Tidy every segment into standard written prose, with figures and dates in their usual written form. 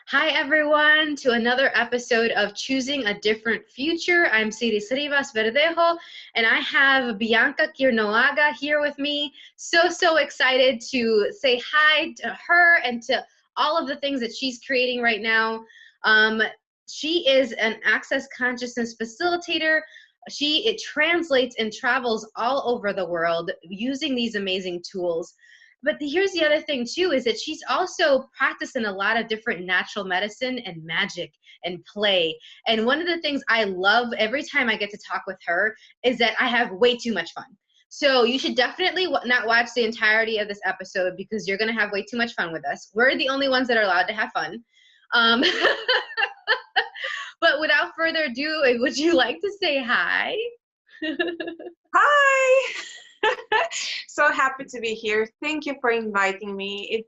Hi, everyone, to another episode of Choosing a Different Future. I'm Siris Rivas-Verdejo, and I have Bianca Chirnoaga here with me. So excited to say hi to her and to all of the things that she's creating right now. She is an access consciousness facilitator. It translates and travels all over the world using these amazing tools. But here's the other thing too, is that she's also practicing a lot of different natural medicine and magic and play. And one of the things I love every time I get to talk with her is that I have way too much fun. So you should definitely not watch the entirety of this episode because you're going to have way too much fun with us. We're the only ones that are allowed to have fun. But without further ado, would you like to say hi? Hi! So happy to be here. Thank you for inviting me.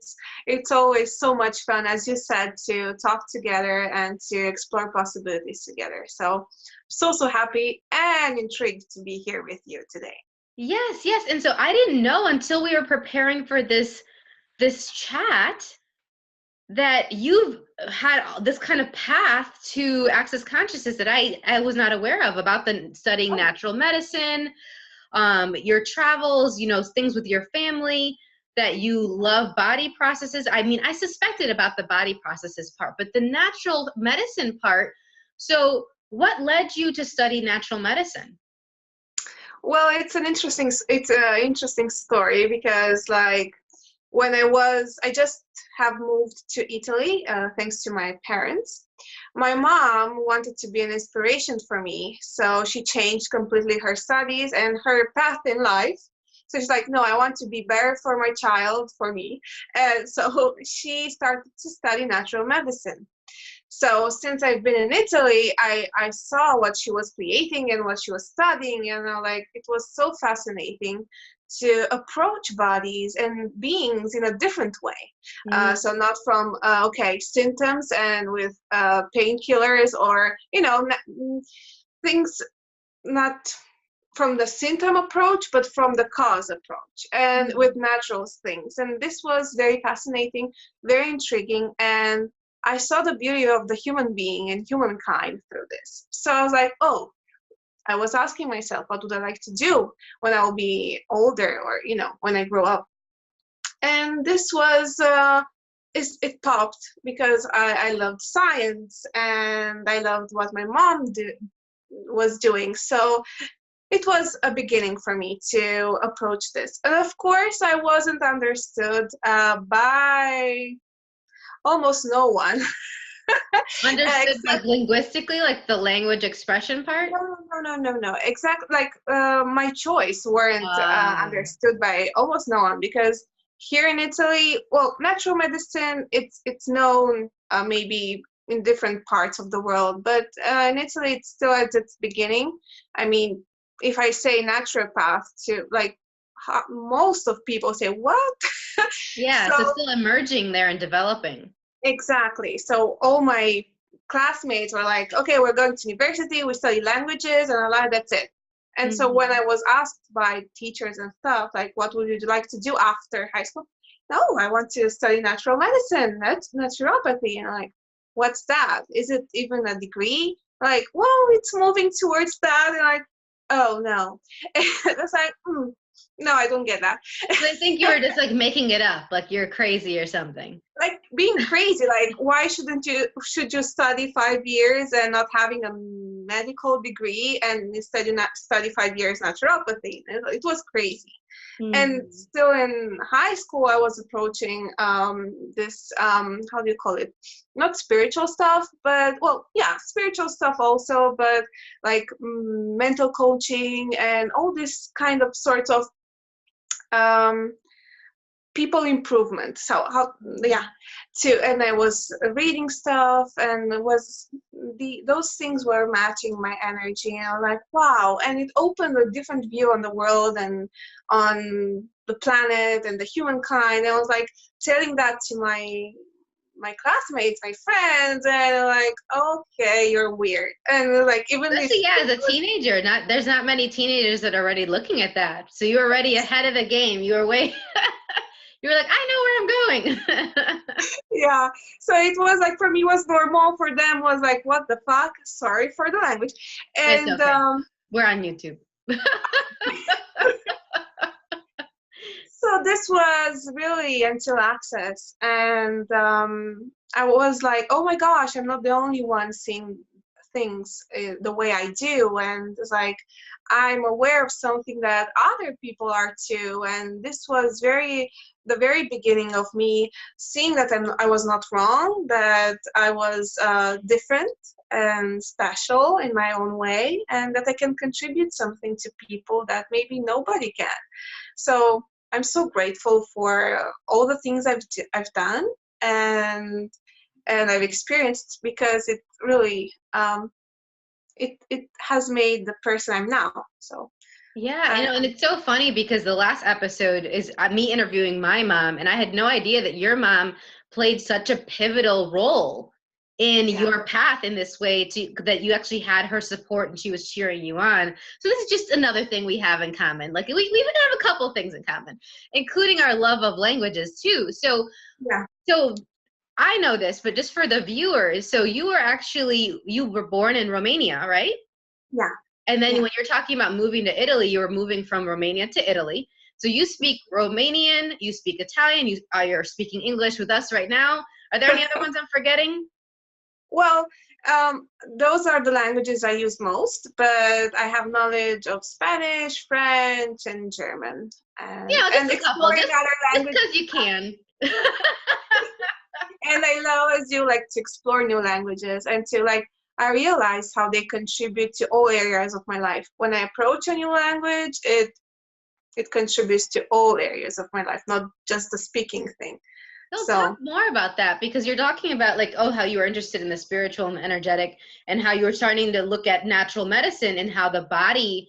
It's always so much fun, as you said, to talk together and to explore possibilities together. So happy and intrigued to be here with you today. Yes. And so I didn't know until we were preparing for this chat that you've had this kind of path to access consciousness that I was not aware of, about the studying natural medicine, your travels, things with your family, that you love body processes. I mean, I suspected about the body processes part, but the natural medicine part. So what led you to study natural medicine? Well, it's an interesting story because when I just have moved to Italy, thanks to my parents. My mom wanted to be an inspiration for me, so she changed completely her studies and her path in life. So she's like, no, I want to be better for my child, for me. And so she started to study natural medicine. So since I've been in Italy, I saw what she was creating and what she was studying, it was so fascinating to approach bodies and beings in a different way. So not from, symptoms and with painkillers or, things, not from the symptom approach, but from the cause approach and with natural things. And this was very fascinating, very intriguing. And I saw the beauty of the human being and humankind through this. So I was like, I was asking myself, what would I like to do when I will be older, or, when I grow up? And this was, it popped because I loved science and I loved what my mom was doing. So it was a beginning for me to approach this. And of course, I wasn't understood by almost no one. Understood like linguistically, like the language expression part? No. Exactly. My choice weren't understood by almost no one, because here in Italy, well, natural medicine, it's known maybe in different parts of the world, but in Italy, it's still at its beginning. I mean, if I say naturopath, most of people say, what? Yeah, so it's still emerging there and developing. Exactly. So all my classmates were like, okay, we're going to university, we study languages and that's it. And so when I was asked by teachers and stuff, like, what would you like to do after high school? No, I want to study natural medicine, that's naturopathy. And I'm like, what's that? Is it even a degree? Like, well, it's moving towards that. And like, oh no. It's like, no, I don't get that. So I think you were just like making it up, like you're crazy or something. Like being crazy, like why should you study 5 years and not having a medical degree and instead not study 5 years naturopathy? It was crazy. And still in high school, I was approaching this, how do you call it? Not spiritual stuff, but spiritual stuff also, but like mental coaching and all this kind of sorts of people improvement. So and I was reading stuff, and those things were matching my energy, and I'm like, wow. And it opened a different view on the world and on the planet and the humankind. And I was like telling that to my classmates, my friends, and like, okay, you're weird. And like, even as a teenager, there's not many teenagers that are already looking at that. So you're already ahead of the game. You were You were like, I know where I'm going. Yeah. So it was like, for me was normal, for them was like, what the fuck? Sorry for the language. It's And okay. We're on YouTube. so this was really until access. And I was like, oh my gosh, I'm not the only one seeing things the way I do. And it's like, I'm aware of something that other people are too. And this was the very beginning of me seeing that I was not wrong, that I was different and special in my own way, and that I can contribute something to people that maybe nobody can. So I'm so grateful for all the things I've done and I've experienced, because it really it has made the person I'm now. So Yeah, and it's so funny because the last episode is me interviewing my mom, and I had no idea that your mom played such a pivotal role in your path in this way, that you actually had her support and she was cheering you on. So this is just another thing we have in common. Like we even have a couple things in common, including our love of languages too. So so I know this, but just for the viewers, so you were born in Romania, right? Yeah. And then when you're talking about moving to Italy, you were moving from Romania to Italy. So you speak Romanian, you speak Italian, you're speaking English with us right now. Are there any other ones I'm forgetting? Well, those are the languages I use most, but I have knowledge of Spanish, French, and German. Just a couple, exploring other languages. Just because you can. And I love, as you like, to explore new languages, and to like, I realize how they contribute to all areas of my life. When I approach a new language, it contributes to all areas of my life, not just the speaking thing. So talk more about that, because you're talking about like, how you were interested in the spiritual and energetic, and how you were starting to look at natural medicine and how the body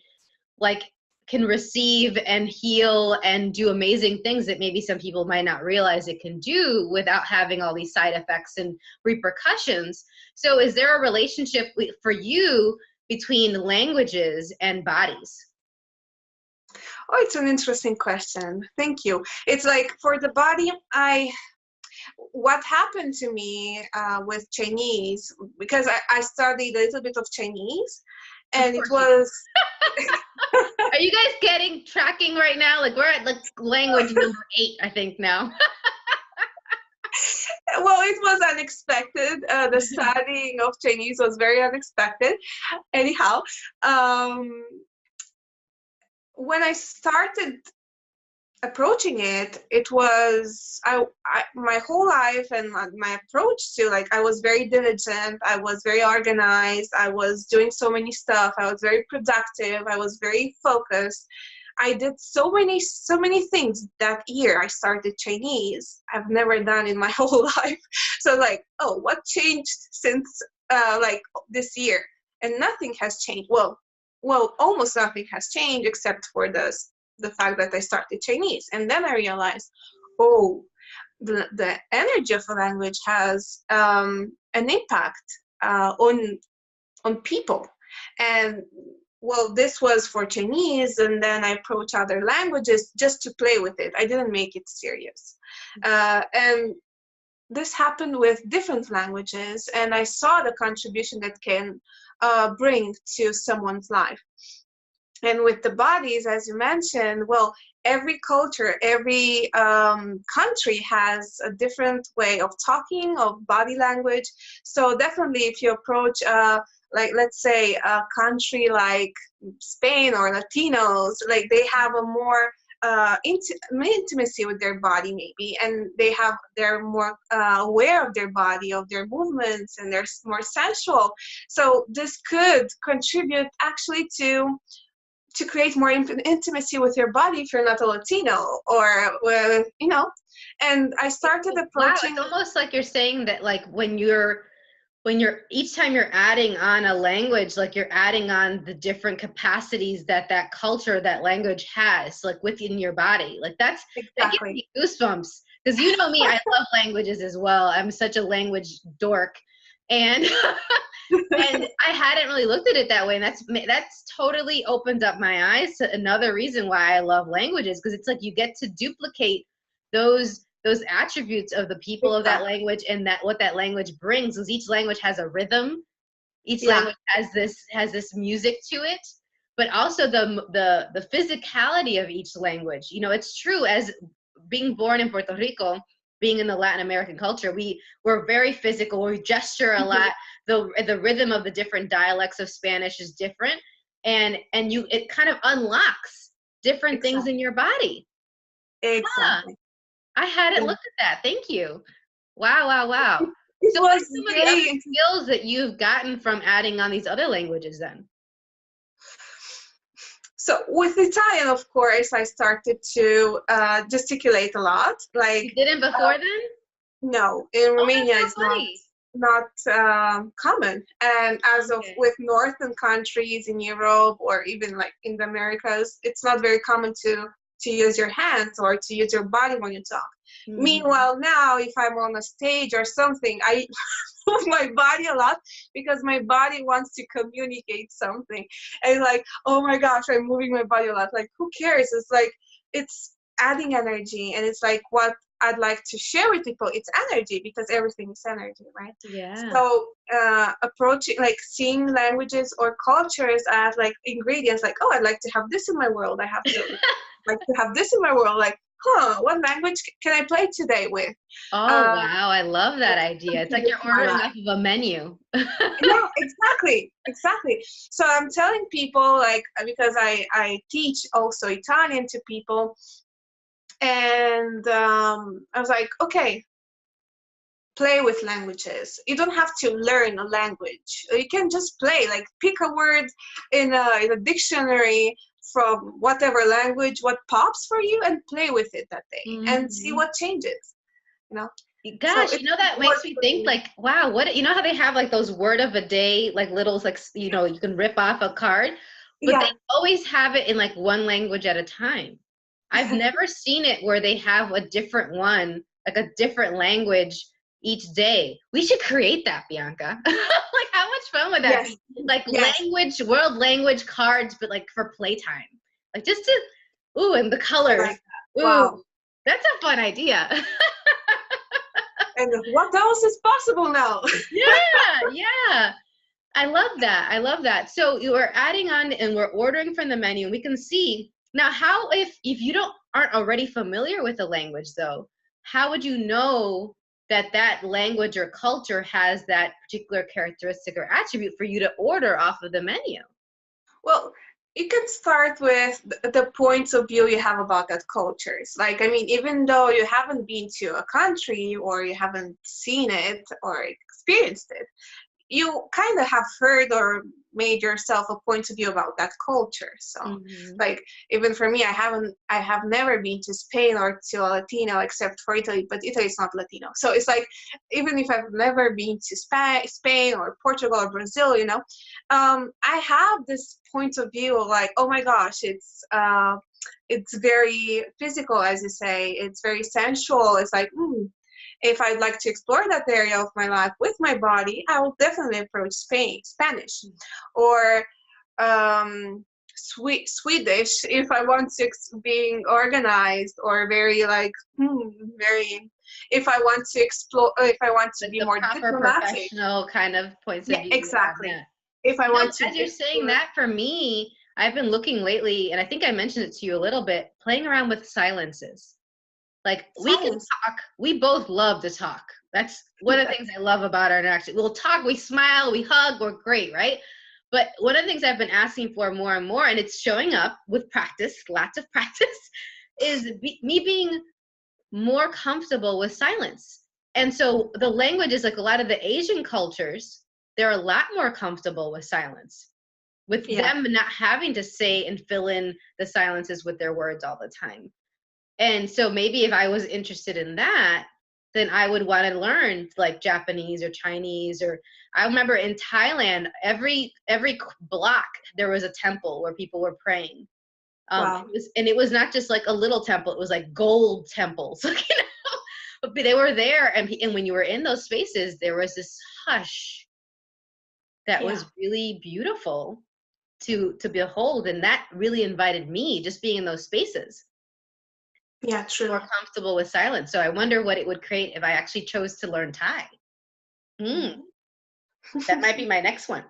like can receive and heal and do amazing things that maybe some people might not realize it can do without having all these side effects and repercussions. So is there a relationship for you between languages and bodies? Oh, it's an interesting question. Thank you. It's like, for the body, what happened to me with Chinese, because I studied a little bit of Chinese, and it was... Are you guys tracking right now? Like, we're at like language number 8, I think now. Well, it was unexpected. The studying of Chinese was very unexpected. Anyhow, when I started approaching it, it was my whole life, and my approach to, like, I was very diligent, I was very organized, I was doing so many stuff, I was very productive, I was very focused. I did so many things that year I started Chinese I've never done in my whole life. So like, oh, what changed since like this year? And nothing has changed. Well, almost nothing has changed, except for the fact that I started Chinese. And then I realized, oh, the energy of a language has an impact on people. And well, this was for Chinese, and then I approached other languages just to play with it. I didn't make it serious. And this happened with different languages, and I saw the contribution that can bring to someone's life. And with the bodies, as you mentioned, well, every culture, every country has a different way of talking, of body language. So definitely, if you approach, like, let's say a country like Spain or Latinos, like, they have a more intimacy with their body maybe, and they're more aware of their body, of their movements, and they're more sensual. So this could contribute actually to create more intimacy with your body if you're not a Latino, or you know. And I started approaching. Wow, it's almost like you're saying that, like, when you're each time you're adding on a language, like, you're adding on the different capacities that culture, that language has, like, within your body. Like, that gives me goosebumps, because you know me, I love languages as well. I'm such a language dork, and and I hadn't really looked at it that way. And that's totally opened up my eyes to another reason why I love languages, because it's like you get to duplicate those attributes of the people of that Exactly. language, and that what that language brings, because each language has a rhythm, each Yeah. language has this music to it, but also the physicality of each language. You know, it's true, as being born in Puerto Rico, being in the Latin American culture, we're very physical, we gesture a lot. The rhythm of the different dialects of Spanish is different, and it kind of unlocks different things Exactly. in your body. Huh. Exactly. I hadn't Yeah. looked at that. Thank you. Wow, wow, wow. It So what are was some of the other very skills that you've gotten from adding on these other languages then? so with Italian, of course, I started to gesticulate a lot. You Like, didn't before then? no, in Oh, that's Romania, so it's funny. not common. And as of Okay. with northern countries in Europe or even like in the Americas, it's not very common to use your hands or to use your body when you talk. Mhm. Meanwhile, now if I'm on a stage or something, I move my body a lot because my body wants to communicate something. And like, oh my gosh, I'm moving my body a lot. Like, who cares? It's like, it's adding energy, and it's like what I'd like to share with people. It's energy because everything is energy, right? Yeah. So approaching, like seeing languages or cultures as like ingredients, like, oh, I'd like to have this in my world. I have to like to have this in my world. Like, huh, what language can I play today with? Oh, Uh, wow. I love that let's idea. It's like contribute you're to my ordering life. off of a menu. Yeah, exactly, exactly. So I'm telling people, like, because I teach also Italian to people, and I was like, okay, play with languages. You don't have to learn a language. You can just play, like pick a word in a dictionary from whatever language, what pops for you, and play with it that day and see Mhm. what changes, you know? So Gosh, it you know, that makes works me for think me. like, wow, what, you know how they have like those word of a day, like little, like, you know, you can rip off a card, but they Yeah. always have it in like one language at a time. I've never seen it where they have a different one, like a different language each day. We should create that, Bianca. Like, how much fun would that Yes. be? Like Yes. language, world language cards, but like for playtime. Like just to, ooh, and the I colors. like that. Ooh, Wow. that's a fun idea. And what else is possible now? Yeah, yeah. I love that. I love that. So you are adding on and we're ordering from the menu. We can see now how, if you don't aren't already familiar with the language though, how would you know that that language or culture has that particular characteristic or attribute for you to order off of the menu? Well, you can start with the points of view you have about that cultures. Like, I mean, even though you haven't been to a country or you haven't seen it or experienced it, you kind of have heard or made yourself a point of view about that culture. So Hmm. like, even for me, I have never been to Spain or to Latino except for Italy, but Italy is not Latino. So it's like, even if I've never been to Spain or Portugal or Brazil, I have this point of view of like, oh my gosh, it's very physical, as you say. It's very sensual. It's like, if I'd like to explore that area of my life with my body, I will definitely approach Spanish, or Swedish if I want to being organized, or very like very, if I want to explore, if I want to Like be the more proper diplomatic. professional kind of points of Yeah, view you would have exactly. that. If I You know, want to as you're saying explore that, for me, I've been looking lately, and I think I mentioned it to you a little bit, playing around with silences. Like we can silence. talk, we both love to talk. That's one of the things I love about our interaction. We'll talk, we smile, we hug, we're great, right? But one of the things I've been asking for more and more, and it's showing up with practice, lots of practice, is me being more comfortable with silence. And so the language is like a lot of the Asian cultures, they're a lot more comfortable with silence, with Yeah. them not having to say and fill in the silences with their words all the time. And so maybe if I was interested in that, then I would want to learn like Japanese or Chinese. Or I remember in Thailand, every block there was a temple where people were praying. Wow. And it was not just like a little temple; it was like gold temples. You know? But they were there, and when you were in those spaces, there was this hush that Yeah. was really beautiful to behold, and that really invited me, just being in those spaces. Yeah, true. more comfortable with silence. So I wonder what it would create if I actually chose to learn Thai. That might be my next one.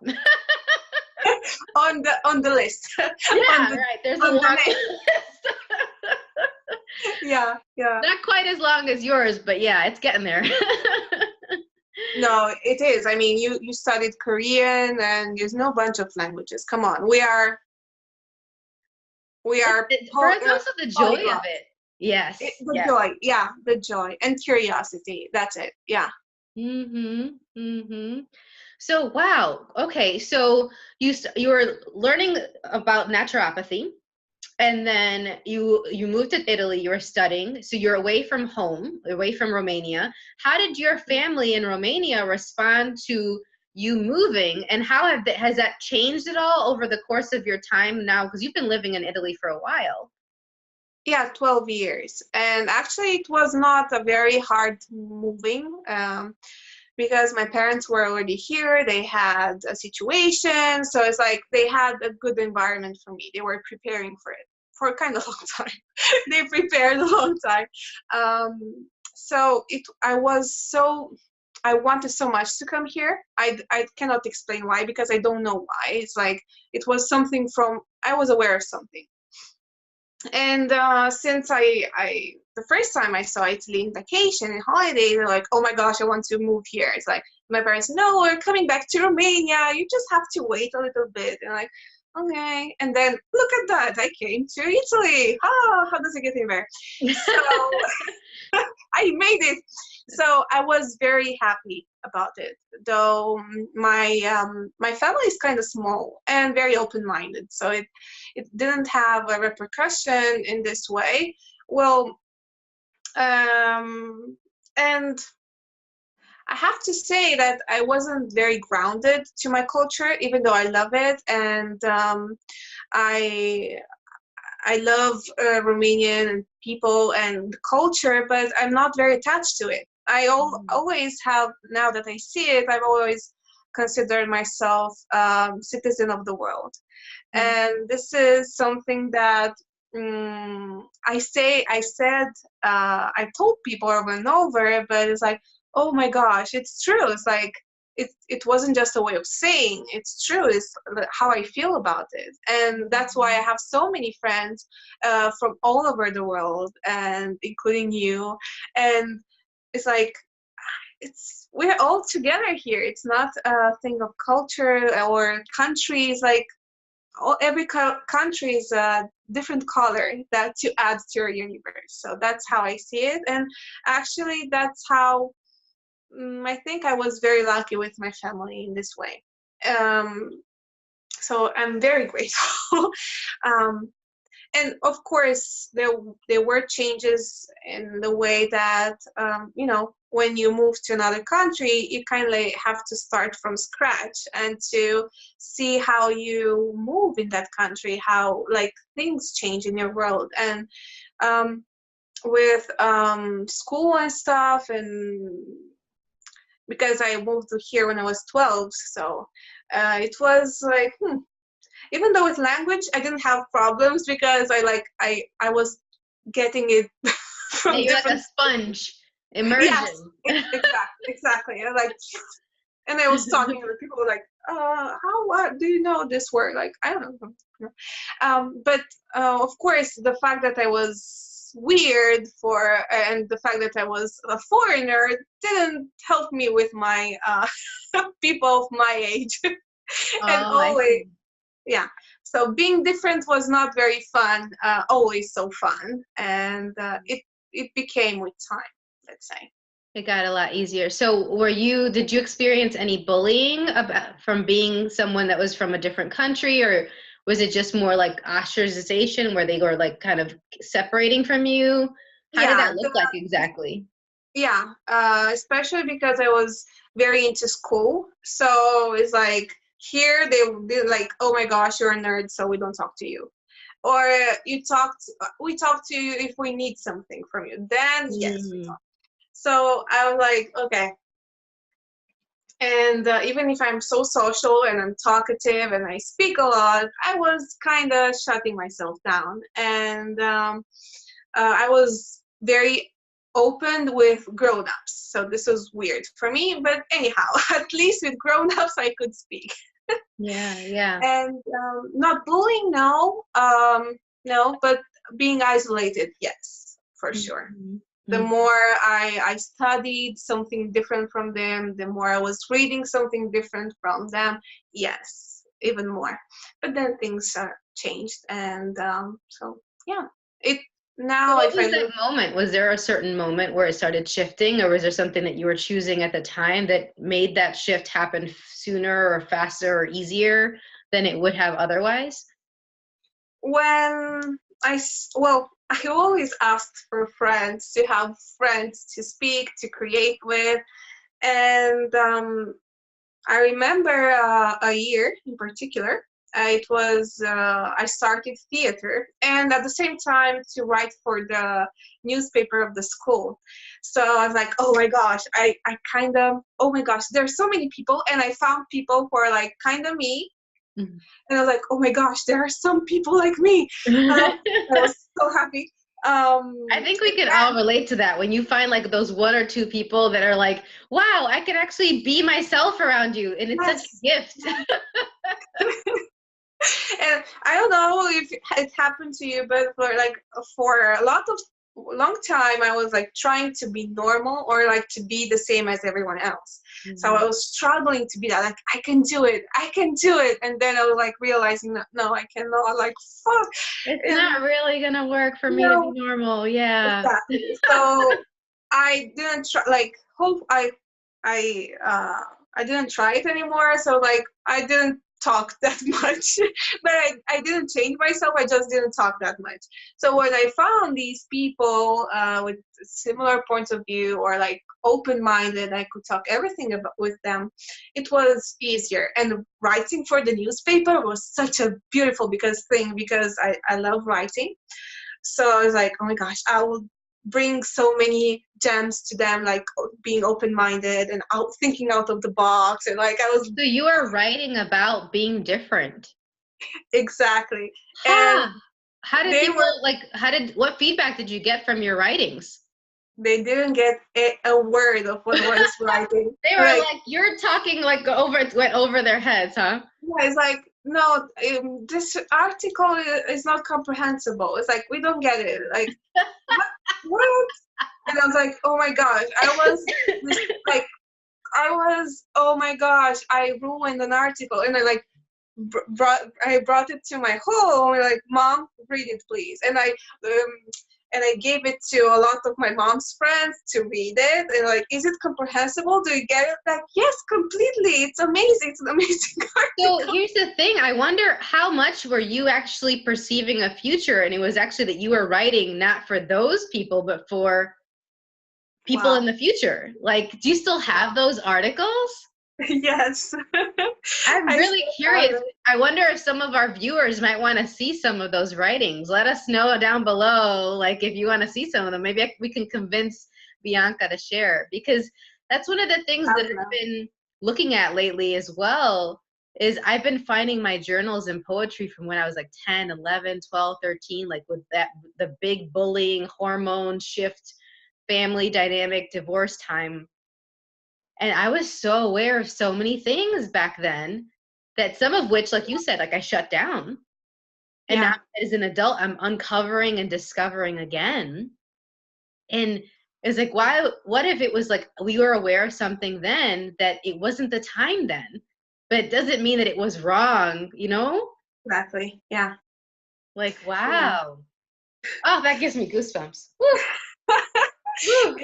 On the list. Yeah, right. There's a long list. Yeah. Not quite as long as yours, but yeah, it's getting there. No, it is. I mean, you studied Korean, and there's no bunch of languages. Come on, we are. For us, also the joy of it. Yes. The joy, yeah, the joy and curiosity. That's it. Yeah. So wow. Okay. So you were learning about naturopathy, and then you moved to Italy. You were studying, so you're away from home, away from Romania. How did your family in Romania respond to you moving, and how has that changed at all over the course of your time now? Because you've been living in Italy for a while. Yeah, 12 years. And actually, it was not a very hard moving, because my parents were already here. They had a situation. So it's like they had a good environment for me. They were preparing for it for kind of a long time. They prepared a long time. So I wanted so much to come here. I cannot explain why, because I don't know why. It's like it was something I was aware of something. And since the first time I saw Italy in vacation and holiday, they're like, oh my gosh, I want to move here. It's like, my parents, no, we're coming back to Romania. You just have to wait a little bit. And I'm like, okay. And then look at that. I came to Italy. How does it get in there? So I made it. So I was very happy about it, though my family is kind of small and very open-minded, so it didn't have a repercussion in this way. Well, and I have to say that I wasn't very grounded to my culture, even though I love it, and I love Romanian people and culture, but I'm not very attached to it. I always have, now that I see it, I've always considered myself citizen of the world. And this is something that I told people over and over, but it's like, oh my gosh, it's true. It's like, it wasn't just a way of saying, it's true. It's how I feel about it. And that's why I have so many friends from all over the world, and including you. And it's like, we're all together here. It's not a thing of culture or countries. Like, every country is a different color that you add to your universe. So that's how I see it. And actually, that's how I think I was very lucky with my family in this way. So I'm very grateful. And of course, there were changes in the way that, when you move to another country, you kind of have to start from scratch and to see how you move in that country, how like things change in your world. And with school and stuff, and because I moved here when I was 12, so it was like, even though with language I didn't have problems, because I was getting it from you're like a sponge, immersion. Yes, exactly. And I was talking to people like, what do you know this word? Like, I don't know. But of course, the fact that I was weird and the fact that I was a foreigner didn't help me with my people of my age. And always, yeah. So being different was not very fun, always so fun. And it became with time, let's say. It got a lot easier. So did you experience any bullying from being someone that was from a different country, or was it just more like ostracization where they were like kind of separating from you? How did that look like exactly? Yeah, especially because I was very into school. So it's like, here they're like, oh my gosh, you're a nerd, so we don't talk to you. Or we talk to you if we need something from you. Then yes, we talk. So I was like, okay. And even if I'm so social and I'm talkative and I speak a lot, I was kind of shutting myself down. And I was very open with grown-ups. So this was weird for me, but anyhow, at least with grown-ups I could speak. Yeah, yeah. And not bullying, no, no, but being isolated, yes, for sure. Mhm. The Mhm. more I studied something different from them, the more I was reading something different from them, yes, even more. But then things changed, and so yeah, it So now what if I was that look. moment? Was there a certain moment where it started shifting, or was there something that you were choosing at the time that made that shift happen sooner or faster or easier than it would have otherwise? When well, I always asked for friends, to have friends to speak, to create with, and I remember a year in particular. It was I started theater, and at the same time to write for the newspaper of the school. So I was like, oh my gosh, I kind of, oh my gosh, there's so many people, and I found people who are like kind of me, Mhm. and I was like, oh my gosh, there are some people like me. I was so happy. I think we can And all relate to that when you find like those one or two people that are like, wow, I can actually be myself around you. And it's such a yes, gift. and I don't know if it happened to you, but for a lot of long time, I was like trying to be normal or like to be the same as everyone else. So I Mhm. was struggling to be that, like, I can do it, I can do it, and then I was like realizing that no, I cannot. Like, fuck, It's and not really going to work for me to be no, normal. Yeah. exactly. So I didn't try. Like, hope I I didn't try it anymore. So like I didn't talk that much, but I didn't change myself. I just didn't talk that much. So when I found these people with similar points of view or like open-minded, I could talk everything about with them. It was easier. And writing for the newspaper was such a beautiful because I love writing. So I was like, oh my gosh, I will bring so many gems to them, like being open-minded and thinking out of the box. And like I was So you are writing about being different. exactly. And Huh. How did they people were, like, what feedback did you get from your writings? they didn't get a word of what I was writing. They were Like, like, you're talking like went over their heads, huh? yeah, it's like, no, this article is not comprehensible. It's like, we don't get it. Like, what? What? And I was like, oh my gosh, I was just like, oh my gosh, I ruined an article. And I like, I brought it to my home. And like, mom, read it, please. And I gave it to a lot of my mom's friends to read it. And like, is it comprehensible? Do you get it? Like, yes, completely. It's amazing. It's an amazing So article. here's the thing. I wonder how much were you actually perceiving a future, and it was actually that you were writing not for those people, but for people in Wow. the future. Like, do you still have those articles? Yes. I'm I really still have curious. it. I wonder if some of our viewers might want to see some of those writings. Let us know down below, like if you want to see some of them. Maybe we can convince Bianca to share, because that's one of the things that I've been looking at lately as well. Is I've been finding my journals and poetry from when I was like 10, 11, 12, 13, like with that, the big bullying, hormone shift, family dynamic, divorce time. And I was so aware of so many things back then, that some of which, like you said, like I shut down. And now Yeah, as an adult, I'm uncovering and discovering again. And it's like, why, what if it was like we were aware of something then that it wasn't the time then? But it doesn't mean that it was wrong, you know? exactly. Yeah. Like, Yeah. wow. Oh, that gives me goosebumps. Woo, woo.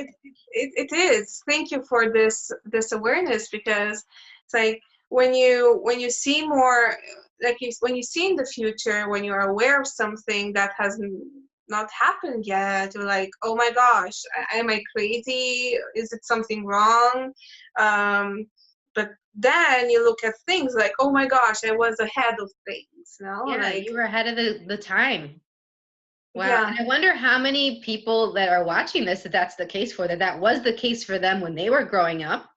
It is. Thank you for this awareness, because it's like when you see more, like when you see in the future, when you're aware of something that has not happened yet, you're like, oh my gosh, am I crazy? Is it something wrong? But then you look at things like, oh my gosh, I was ahead of things, Yeah, like, you were ahead of the time. Wow. yeah. And I wonder how many people that are watching this, that that's the case for, that was the case for them when they were growing up.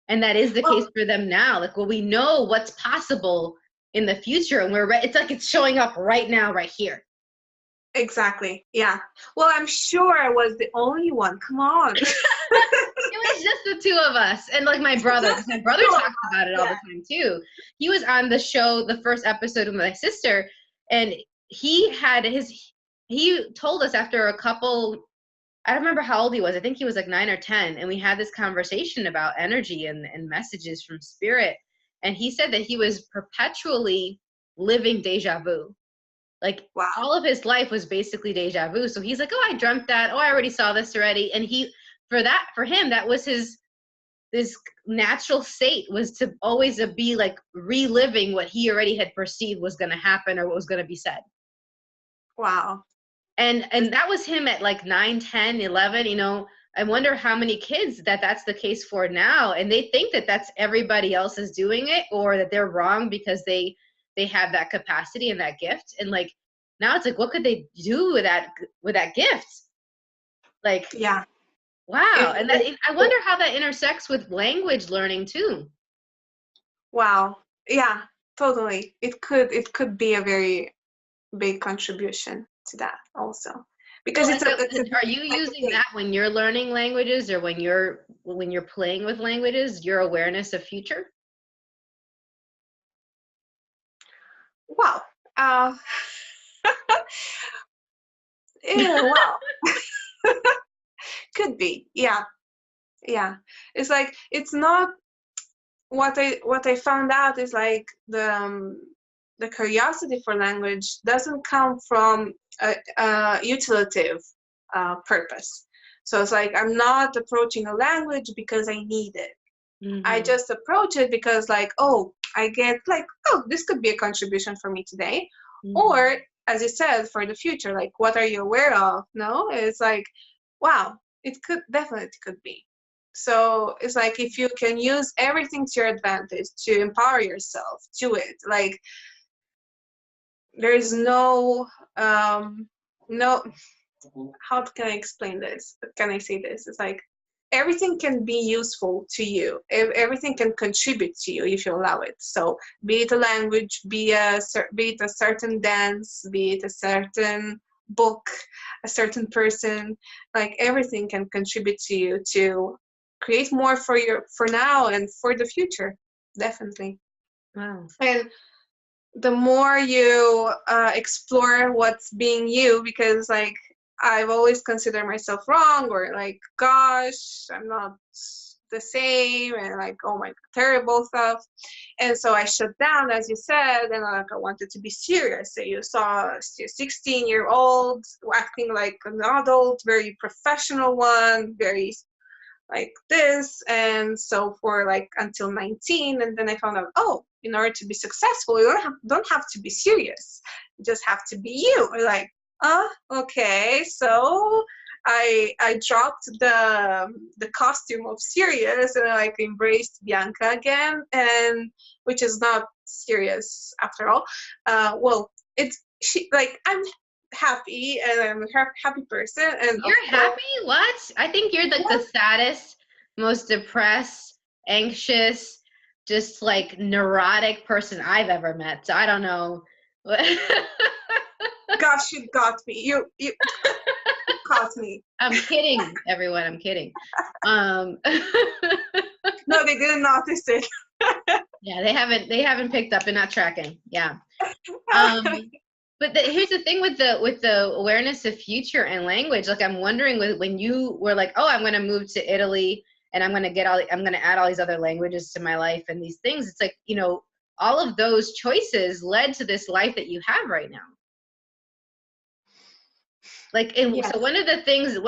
And that is the case Well, for them now. Like, well, we know what's possible in the future, and it's like it's showing up right now, right here. Exactly. Yeah. Well, I'm sure I was the only one. Come on. It was just the two of us, and like my brother, because my brother talks about it all the time too. He was on the show, the first episode with my sister, and he told us after a couple, I don't remember how old he was. I think he was like 9 or 10, and we had this conversation about energy and messages from spirit, and he said that he was perpetually living deja vu. Like, Wow. all of his life was basically deja vu. So he's like, oh, I dreamt that. Oh, I already saw this already. And for him, that was this natural state, was to always be like reliving what he already had perceived was going to happen or what was going to be said. Wow. And that was him at like 9, 10, 11, you know. I wonder how many kids that's the case for now. And they think that that's everybody else is doing it, or that they're wrong because they have that capacity and that gift. And like, now it's like, what could they do with that gift? Like, yeah. Wow. And I wonder how that intersects with language learning too. Wow. Yeah, totally. It could be a very big contribution to that also. Because are you using that when you're learning languages, or when you're playing with languages, your awareness of future? Wow. Yeah, wow. Could be. Yeah. Yeah. It's like, it's not what I found out is like the curiosity for language doesn't come from a utilitive purpose. So it's like, I'm not approaching a language because I need it. Mm-hmm. I just approach it because like, oh, I get like, oh, this could be a contribution for me today. Mm-hmm. Or, as you said, for the future, like, what are you aware of? No, it's like, wow, it definitely could be. So it's like, if you can use everything to your advantage to empower yourself to it, like, there is no, how can I explain this? Can I say this? It's like, everything can be useful to you. Everything can contribute to you if you allow it. So be it a language, be it a certain dance, be it a certain book, a certain person, like, everything can contribute to you to create more for now and for the future. Definitely. Wow. And the more you explore what's being you, because like, I've always considered myself wrong, or like, gosh, I'm not the same, and like, oh my, terrible stuff. And so I shut down, as you said, and like, I wanted to be serious. So you saw a 16-year-old acting like an adult, very professional one, very like this. And so for like until 19, and then I found out, oh, in order to be successful, you don't have to be serious. You just have to be you. Or like, okay. So I dropped the costume of serious, and I like embraced Bianca again, and which is not serious after all. Well, I'm happy, and I'm a happy person. And you're happy? What? I think you're like the saddest, most depressed, anxious, just like neurotic person I've ever met. So I don't know. Gosh, you got me. You caught me. I'm kidding, everyone. I'm kidding. No, they didn't notice it. Yeah, they haven't picked up. They're not tracking. Yeah. But here's the thing with the awareness of future and language. Like, I'm wondering, when you were like, oh, I'm going to move to Italy, and I'm going to add all these other languages to my life and these things. It's like, you know, all of those choices led to this life that you have right now. Like, yes. So one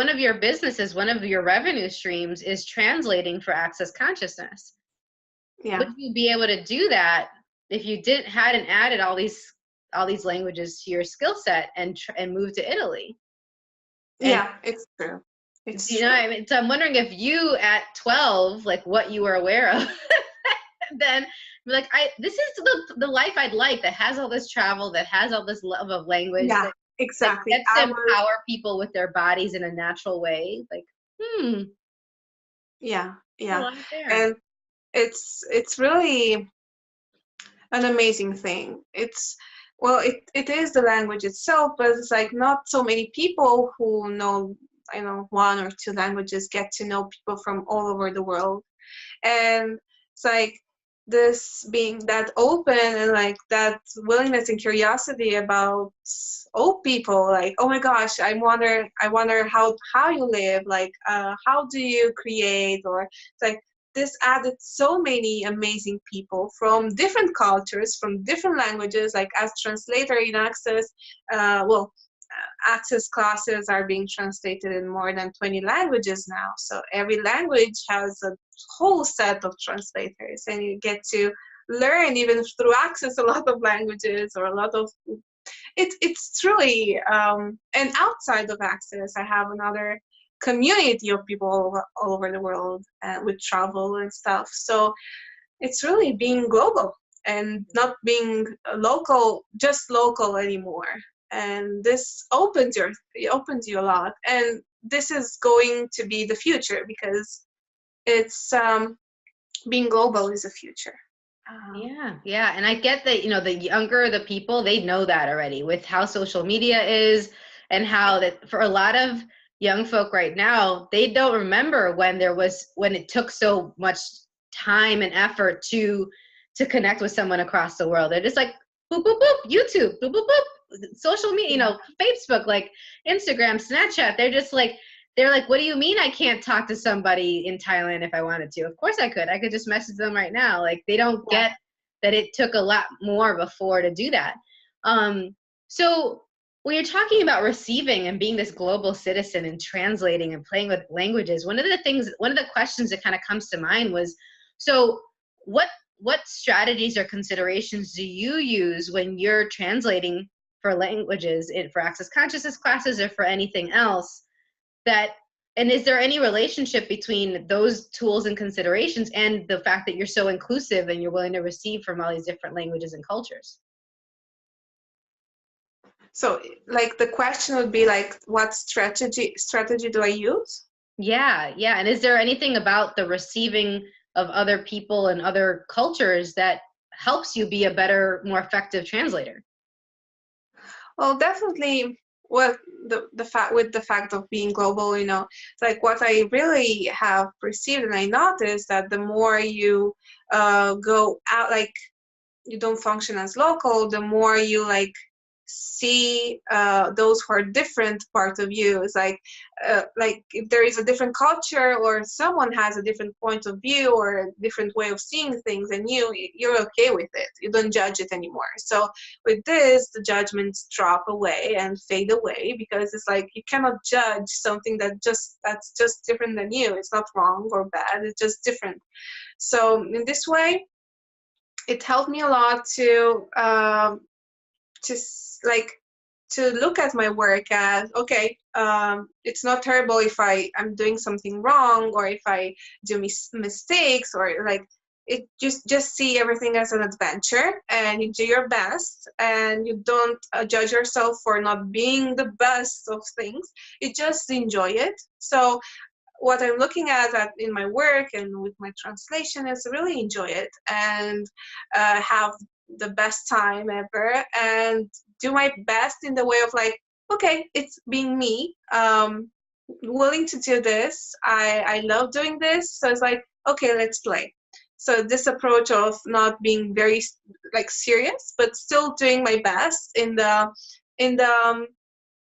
of your businesses, one of your revenue streams is translating for Access Consciousness. Yeah. Would you be able to do that if you hadn't added all these languages to your skill set and moved to Italy? Yeah, it's true. It's true. Know what I mean? So I'm wondering if you at 12, like, what you were aware of, then be like, this is the life I'd like, that has all this travel, that has all this love of language. Yeah, exactly. That gets to empower people with their bodies in a natural way. Like, Yeah. And it's really an amazing thing. It's Well, it is the language itself, but it's like not so many people who know, I know, one or two languages get to know people from all over the world. And it's like this being that open and like that willingness and curiosity about all people, like, oh my gosh, I wonder how you live, like how do you create, or it's like this added so many amazing people from different cultures, from different languages. Like as translator in Access, Access classes are being translated in more than 20 languages now. So every language has a whole set of translators, and you get to learn even through Access a lot of languages, or a lot of it's truly and outside of Access, I have another community of people all over the world with travel and stuff. So it's really being global and not being local, just local anymore. And this opens you a lot. And this is going to be the future, because it's being global is the future. Yeah. And I get that, the younger the people, they know that already with how social media is, and how that for a lot of young folk right now, they don't remember when it took so much time and effort to connect with someone across the world. They're just like, boop, boop, boop, YouTube, boop, boop, boop, social media, Facebook, like Instagram, Snapchat. They're like, what do you mean I can't talk to somebody in Thailand if I wanted to? Of course I could. I could just message them right now. Like, they don't get that it took a lot more before to do that. So when you're talking about receiving and being this global citizen and translating and playing with languages, one of the questions that kind of comes to mind was, so what strategies or considerations do you use when you're translating for languages, for Access Consciousness classes or for anything else? And is there any relationship between those tools and considerations and the fact that you're so inclusive and you're willing to receive from all these different languages and cultures? So like the question would be like, what strategy do I use? Yeah. And is there anything about the receiving of other people and other cultures that helps you be a better, more effective translator? Well, definitely. Well, the fact of being global, it's like what I really have perceived, and I noticed that the more you go out, like you don't function as local, the more you like see those who are different parts of you. It's like if there is a different culture, or someone has a different point of view or a different way of seeing things, and you're okay with it. You don't judge it anymore. So with this, the judgments drop away and fade away, because it's like you cannot judge something that's just different than you. It's not wrong or bad, it's just different. So in this way, it helped me a lot to look at my work as, okay, it's not terrible if I'm doing something wrong, or if I do mistakes, or like it just see everything as an adventure, and you do your best, and you don't judge yourself for not being the best of things. You just enjoy it. So what I'm looking at in my work and with my translation is really enjoy it, and have the best time ever, and do my best in the way of like, okay, it's being me, willing to do this. I love doing this. So it's like, okay, let's play. So this approach of not being very like serious, but still doing my best in the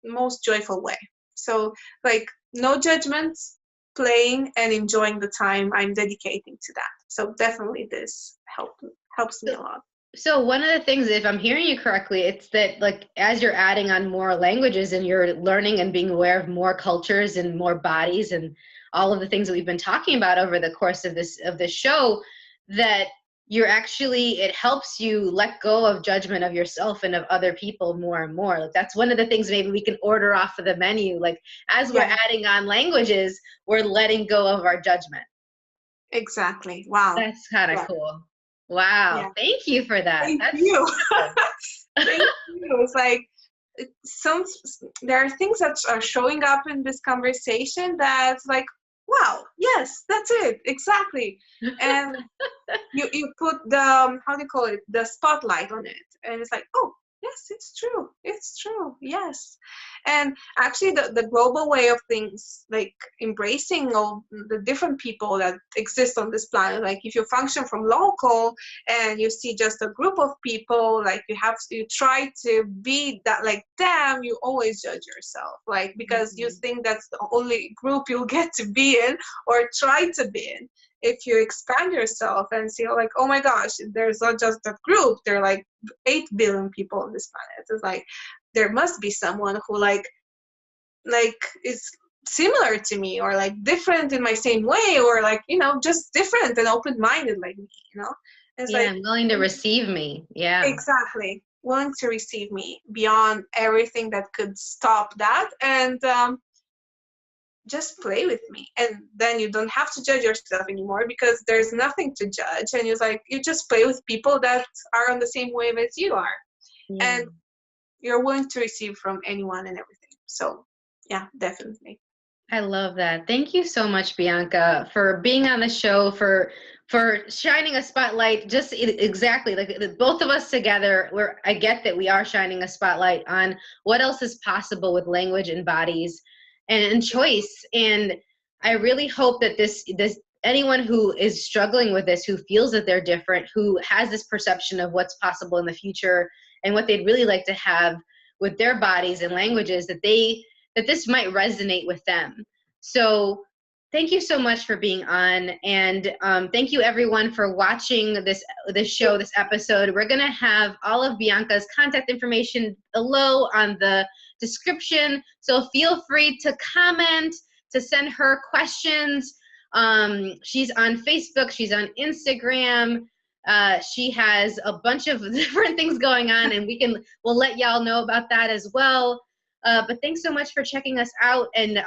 most joyful way. So like no judgments, playing and enjoying the time I'm dedicating to that. So definitely this helps me a lot. So one of the things, if I'm hearing you correctly, it's that like as you're adding on more languages and you're learning and being aware of more cultures and more bodies and all of the things that we've been talking about over the course of this show, that it helps you let go of judgment of yourself and of other people more and more. Like that's one of the things maybe we can order off of the menu. Like as we're adding on languages, we're letting go of our judgment. Exactly. Wow. That's kind of cool. Wow. Yeah. Thank you for that. Thank you. Thank you. It's like there are things that are showing up in this conversation that's like, wow, yes, that's it, exactly. And you put the, how do you call it, the spotlight on it, and it's like, oh, Yes, it's true. It's true. Yes. And actually, the global way of things, like embracing all the different people that exist on this planet, like if you function from local and you see just a group of people, like you try to be that like them, you always judge yourself, like because you think that's the only group you'll get to be in or try to be in. If you expand yourself and see like, oh my gosh, there's not just that group, there are like 8 billion people on this planet. It's like there must be someone who like is similar to me or like different in my same way or like, you know, just different and open-minded like me, you know. It's Yeah, like I'm willing to receive me. Yeah. exactly willing to receive me beyond everything that could stop that, and just play with me, and then you don't have to judge yourself anymore because there's nothing to judge, and it's like you just play with people that are on the same wave as you are, Yeah. and you're willing to receive from anyone and everything. So yeah, definitely. I love that. Thank you so much, Bianca, for being on the show, for shining a spotlight. Just exactly like both of us together. Where I get that we are shining a spotlight on what else is possible with language and bodies and choice. And I really hope that this anyone who is struggling with this, who feels that they're different, who has this perception of what's possible in the future and what they'd really like to have with their bodies and languages, that this might resonate with them. So thank you so much for being on, and thank you everyone for watching this show, this episode. We're gonna have all of Bianca's contact information below on the description, so feel free to comment, to send her questions. She's on Facebook, she's on Instagram. She has a bunch of different things going on, and we'll let y'all know about that as well. But thanks so much for checking us out. And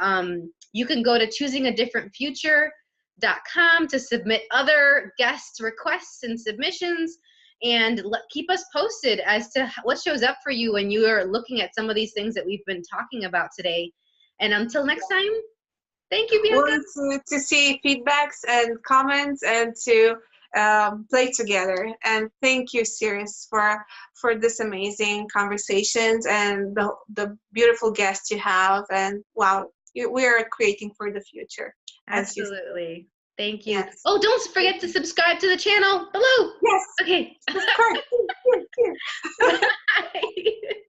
you can go to choosingadifferentfuture.com to submit other guest requests and submissions, and keep us posted as to what shows up for you when you are looking at some of these things that we've been talking about today. And until next time, thank you, Bianca. Well, to see feedbacks and comments and to play together. And thank you, Siris, for this amazing conversations and the beautiful guests you have. And wow, we are creating for the future. Absolutely. Thank you. Yes. Oh, don't forget to subscribe to the channel below. Yes. Okay. Subscribe. Here. Bye.